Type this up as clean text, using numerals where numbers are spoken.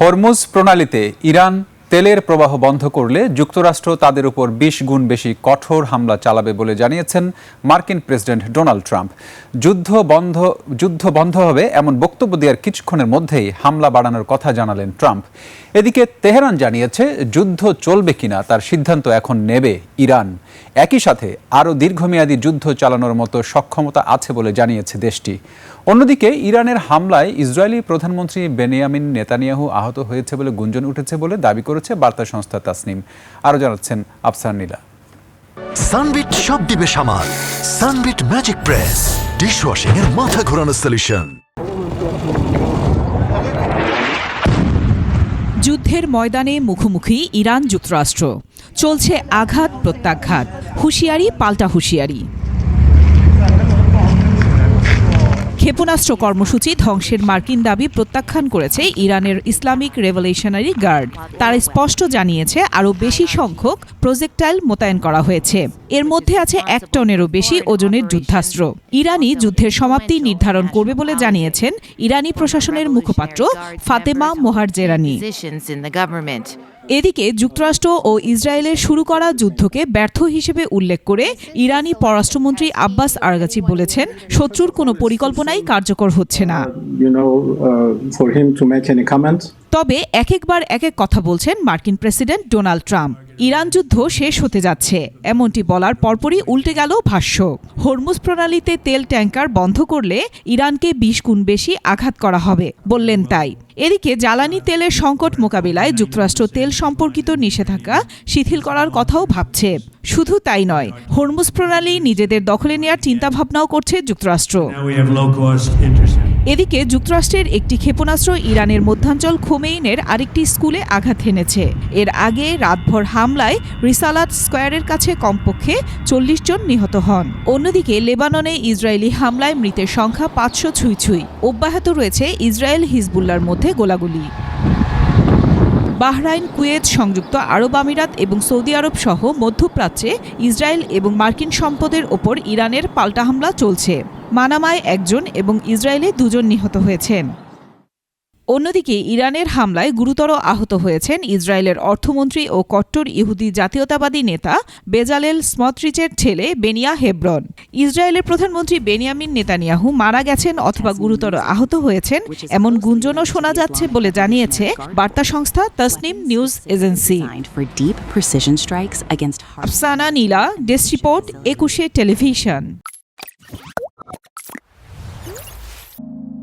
Hormuz প্রণালীতে Iran তেলের প্রবাহ বন্ধ করলে যুক্তরাষ্ট্র তাদের উপর ২০ গুণ বেশি কঠোর হামলা চালাবে বলে জানিয়েছেন মার্কিন প্রেসিডেন্ট ডোনাল্ড ট্রাম্প। যুদ্ধ বন্ধ হবে এমন বক্তব্য দেওয়ার কিছুক্ষণের মধ্যেই হামলা বাড়ানোর কথা জানালেন ট্রাম্প। এদিকে তেহরান জানিয়েছে যুদ্ধ চলবে কিনা তার সিদ্ধান্ত এখন নেবে ইরান। একই সাথে আরও দীর্ঘমেয়াদী যুদ্ধ চালানোর মতো সক্ষমতা আছে বলে জানিয়েছে দেশটি। অন্যদিকে ইরানের হামলায় ইসরায়েলি প্রধানমন্ত্রী বেনিয়ামিন নেতানিয়াহু আহত হয়েছে বলে গুঞ্জন উঠেছে বলে দাবি করেছে বার্তা সংস্থা তাসনিম। আরও জানাচ্ছেন আফসার নীলা। সানবিট সব দিবে সামাল। সানবিট ম্যাজিক প্রেস ডিশওয়াশিং এর মাথা ঘোরানো সলিউশন। যুদ্ধের ময়দানে মুখোমুখি ইরান যুক্তরাষ্ট্র। চলছে আঘাত প্রত্যাঘাত, হুঁশিয়ারি পাল্টা হুঁশিয়ারি। ক্ষেপণাস্ত্র কর্মসূচি ধ্বংসের মার্কিন দাবি প্রত্যাখ্যান করেছে ইরানের ইসলামিক রেভলিউশনারি গার্ড। তারা স্পষ্ট জানিয়েছে আরও বেশি সংখ্যক প্রজেক্টাইল মোতায়েন করা হয়েছে। এর মধ্যে আছে ১ টনেরও বেশি ওজনের যুদ্ধাস্ত্র। ইরানি যুদ্ধের সমাপ্তি নির্ধারণ করবে বলে জানিয়েছেন ইরানি প্রশাসনের মুখপাত্র ফাতেমা মোহারজেরানি। এদিকে যুক্তরাষ্ট্র ও ইসরায়েলের শুরু করা যুদ্ধকে ব্যর্থ হিসেবে উল্লেখ করে ইরানি পররাষ্ট্রমন্ত্রী আব্বাস আরাগাচি বলেছেন, শত্রুর কোনো পরিকল্পনাই কার্যকর হচ্ছে না। তবে একবার এক কথা বলছেন মার্কিন প্রেসিডেন্ট ডোনাল্ড ট্রাম্প। ইরান যুদ্ধ শেষ হতে যাচ্ছে এমনটি বলার পরপরই উল্টে গেল ভাষ্য। হরমুজ প্রণালীতে তেল ট্যাঙ্কার বন্ধ করলে ইরানকে ২০ গুণ বেশি আঘাত করা হবে বললেন তাই। এদিকে জ্বালানি তেলের সংকট মোকাবিলায় যুক্তরাষ্ট্র তেল সম্পর্কিত নিষেধাজ্ঞা শিথিল করার কথাও ভাবছে। শুধু তাই নয়, হরমুজ প্রণালী নিজেদের দখলে নেওয়ার চিন্তাভাবনাও করছে যুক্তরাষ্ট্র। এদিকে যুক্তরাষ্ট্রের একটি ক্ষেপণাস্ত্র ইরানের মধ্যাঞ্চল খোমেইনের আরেকটি স্কুলে আঘাত হেনেছে। এর আগে রাতভর হামলায় রিসালাত স্কয়ারের কাছে কমপক্ষে ৪০ জন নিহত হন। অন্যদিকে লেবাননে ইসরায়েলি হামলায় মৃতের সংখ্যা ৫০০ ছুঁই। অব্যাহত রয়েছে ইসরায়েল হিজবুল্লাহর মধ্যে গোলাগুলি। বাহরাইন, কুয়েত, সংযুক্ত আরব আমিরাত এবং সৌদি আরব সহ মধ্যপ্রাচ্যে ইসরায়েল এবং মার্কিন সম্পদের ওপর ইরানের পাল্টা হামলা চলছে। মানামায় ১ জন এবং ইসরায়েলে ২ জন নিহত হয়েছেন। অন্যদিকে ইরানের হামলায় গুরুতর আহত হয়েছেন ইসরায়েলের অর্থমন্ত্রী ও কট্টর ইহুদি জাতীয়তাবাদী নেতা বেজালেল স্মটরিচের ছেলে বেনিয়া হেব্রন। ইসরায়েলের প্রধানমন্ত্রী বেনিয়ামিন নেতানিয়াহু মারা গেছেন অথবা গুরুতর আহত হয়েছেন এমন গুঞ্জনও শোনা যাচ্ছে বলে জানিয়েছে বার্তা সংস্থা তাসনিম নিউজ এজেন্সি। আফসানা নীলা, ডেস্ক রিপোর্ট, ২১ টেলিভিশন।